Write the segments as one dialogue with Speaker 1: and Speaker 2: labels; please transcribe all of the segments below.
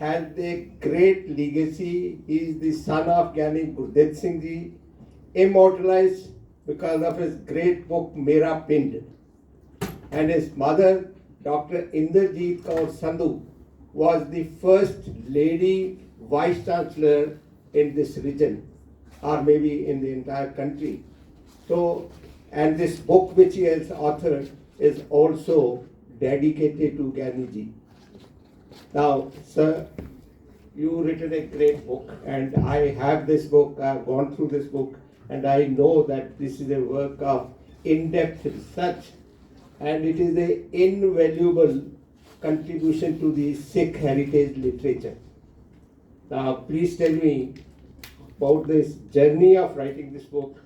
Speaker 1: has a great legacy. He is the son of Gyani Gurdev Singh Ji, immortalized because of his great book Mera Pind. And his mother, Dr. Inderjeet Kaur Sandhu, was the first lady vice chancellor in this region, or maybe in the entire country. So, and this book which he has authored is also dedicated to Gyani Ji. Now, sir, you written a great book, and I have this book, I have gone through this book, and I know that this is a work of in-depth research, and it is an invaluable contribution to the Sikh heritage literature. Now, please tell me about this journey of writing this book,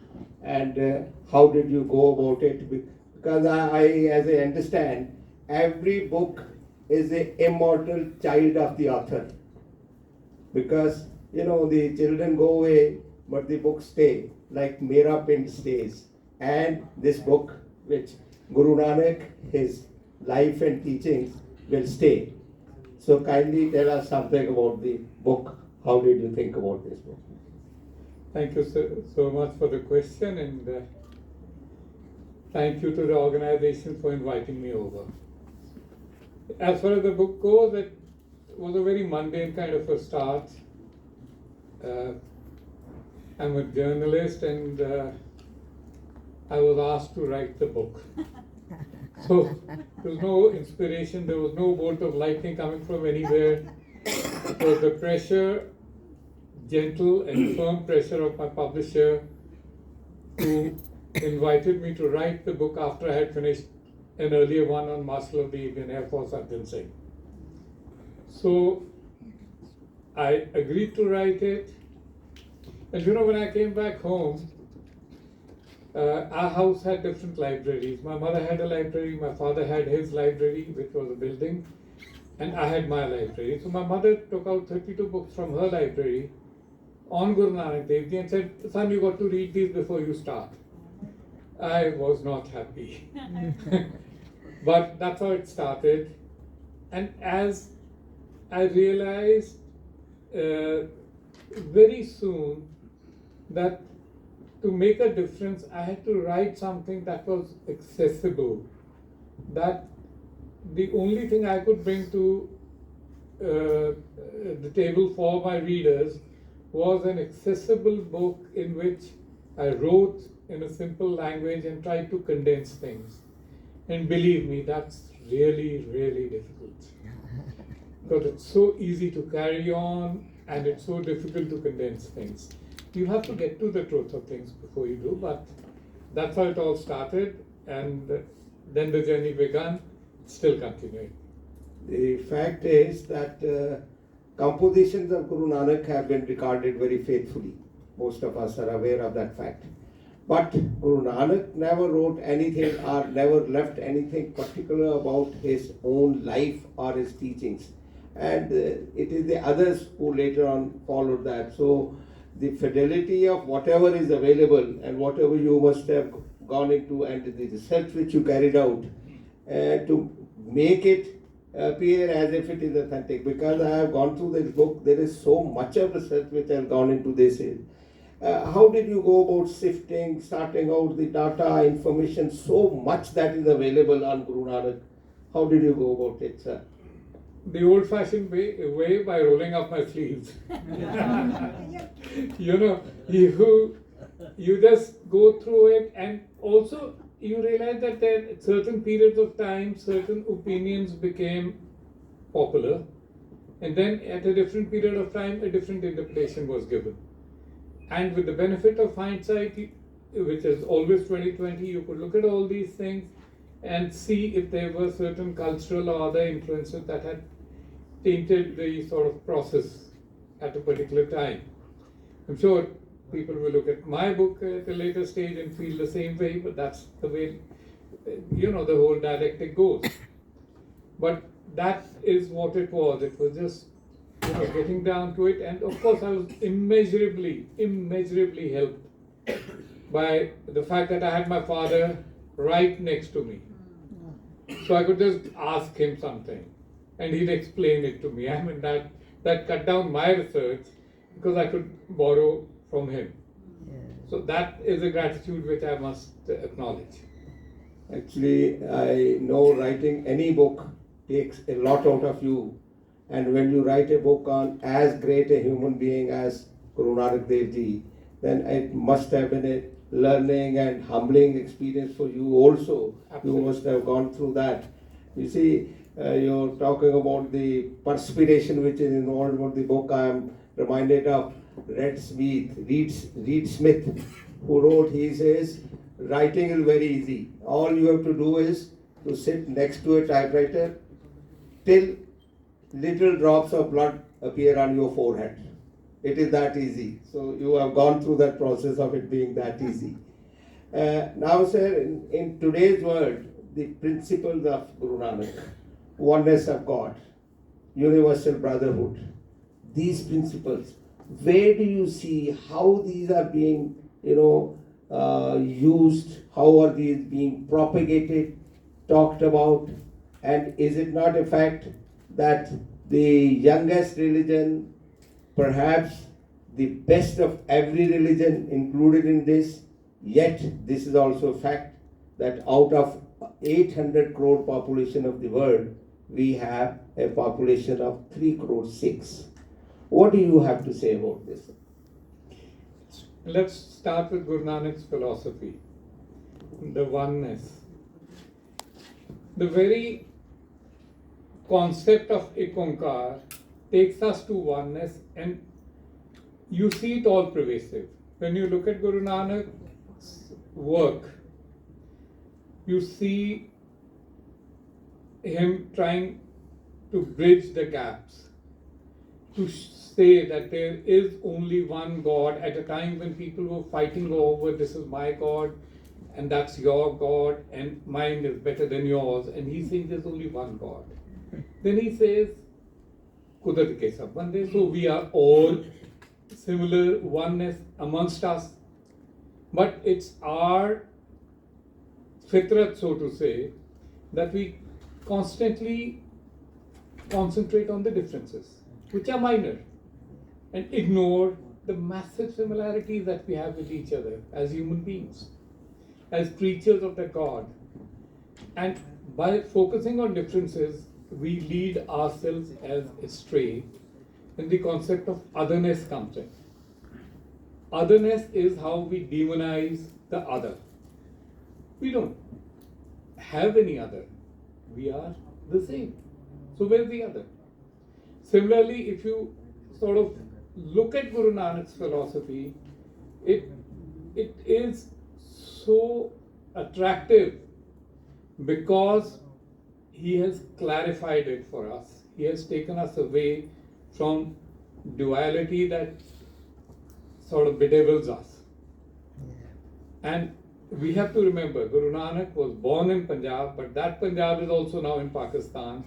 Speaker 1: and how did you go about it? Because as I understand, every book is an immortal child of the author. Because, you know, the children go away, but the books stay, like Mera Pind stays. And this book, which Guru Nanak, his life and teachings, will stay. So kindly tell us something about the book. How did you think about this book?
Speaker 2: Thank you so much for the question, and thank you to the organization for inviting me over. As far as the book goes, it was a very mundane kind of a start. I'm a journalist, and I was asked to write the book. So there was no inspiration, there was no bolt of lightning coming from anywhere. It was the pressure, gentle and firm pressure of my publisher, who invited me to write the book after I had finished an earlier one on Marshal of the Indian Air Force, Arjun Singh. So I agreed to write it. And you know, when I came back home, our house had different libraries. My mother had a library, my father had his library, which was a building, and I had my library. So my mother took out 32 books from her library on Guru Nanak Dev Ji and said, "Son, you got to read these before you start." I was not happy. But that's how it started. And as I realized very soon that to make a difference, I had to write something that was accessible. That the only thing I could bring to the table for my readers was an accessible book in which I wrote in a simple language and tried to condense things. And believe me, that's really, really difficult. Because it's so easy to carry on and it's so difficult to condense things. You have to get to the truth of things before you do, but that's how it all started, and then the journey began, still continuing.
Speaker 1: The fact is that compositions of Guru Nanak have been recorded very faithfully. Most of us are aware of that fact. But Guru Nanak never wrote anything or never left anything particular about his own life or his teachings. And it is the others who later on followed that. So the fidelity of whatever is available and whatever you must have gone into and the research which you carried out to make it appear as if it is authentic. Because I have gone through this book, there is so much of research which has gone into this. How did you go about sifting, starting out the data, information, so much that is available on Guru Nanak? How did you go about it, sir?
Speaker 2: The old-fashioned way by rolling up my sleeves. You know, you just go through it, and also you realize that at certain periods of time, certain opinions became popular, and then at a different period of time, a different interpretation was given. And with the benefit of hindsight, which is always 20/20, you could look at all these things and see if there were certain cultural or other influences that had tainted the sort of process at a particular time. I'm sure people will look at my book at a later stage and feel the same way, but that's the way, you know, the whole dialectic goes. But that is what it was. It was just, you know, getting down to it. And of course, I was immeasurably helped by the fact that I had my father right next to me. So I could just ask him something and he'd explain it to me. I mean, that that cut down my research because I could borrow from him. So that is a gratitude which I must acknowledge.
Speaker 1: Actually, I know writing any book takes a lot out of you. And when you write a book on as great a human being as Guru Nanak Dev Ji, then it must have been a learning and humbling experience for you also.
Speaker 2: Absolutely.
Speaker 1: You must have gone through that. You see, you're talking about the perspiration which is involved in the book. I am reminded of Reed Smith, who wrote, he says, writing is very easy. All you have to do is to sit next to a typewriter till little drops of blood appear on your forehead. It is that easy. So you have gone through that process of it being that easy. Now, sir, in today's world, the principles of Guru Nanak, oneness of God, universal brotherhood, these principles, where do you see how these are being, used? How are these being propagated, talked about? And is it not a fact that the youngest religion, perhaps the best of every religion included in this, yet this is also a fact that out of 800 crore population of the world, we have a population of 3 crore 6. What do you have to say about this?
Speaker 2: Let's start with Guru Nanak's philosophy, the oneness. The very concept of Ikonkar takes us to oneness, and you see it all pervasive. When you look at Guru Nanak's work, you see him trying to bridge the gaps, to say that there is only one God at a time when people were fighting over this is my God and that's your God and mine is better than yours, and he's saying there's only one God. Then he says, Kudat ke sab bande, so we are all similar, oneness amongst us, but it's our fitrat, so to say, that we constantly concentrate on the differences, which are minor, and ignore the massive similarities that we have with each other as human beings, as creatures of the God. And by focusing on differences, we lead ourselves as astray, and the concept of otherness comes in. Otherness is how we demonize the other. We don't have any other. We are the same. So where's the other? Similarly, if you sort of look at Guru Nanak's philosophy, it is so attractive because he has clarified it for us. He has taken us away from duality that sort of bedevils us. And we have to remember, Guru Nanak was born in Punjab, but that Punjab is also now in Pakistan.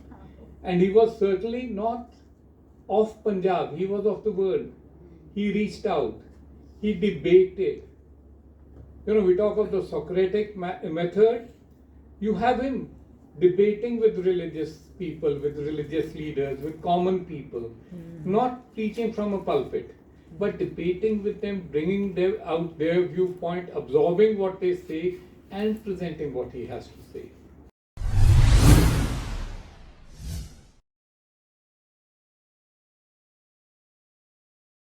Speaker 2: And he was certainly not of Punjab, he was of the world. He reached out, he debated. We talk of the Socratic method. You have him debating with religious people, with religious leaders, with common people, not preaching from a pulpit, but debating with them, bringing them out their viewpoint, absorbing what they say, and presenting what he has to say.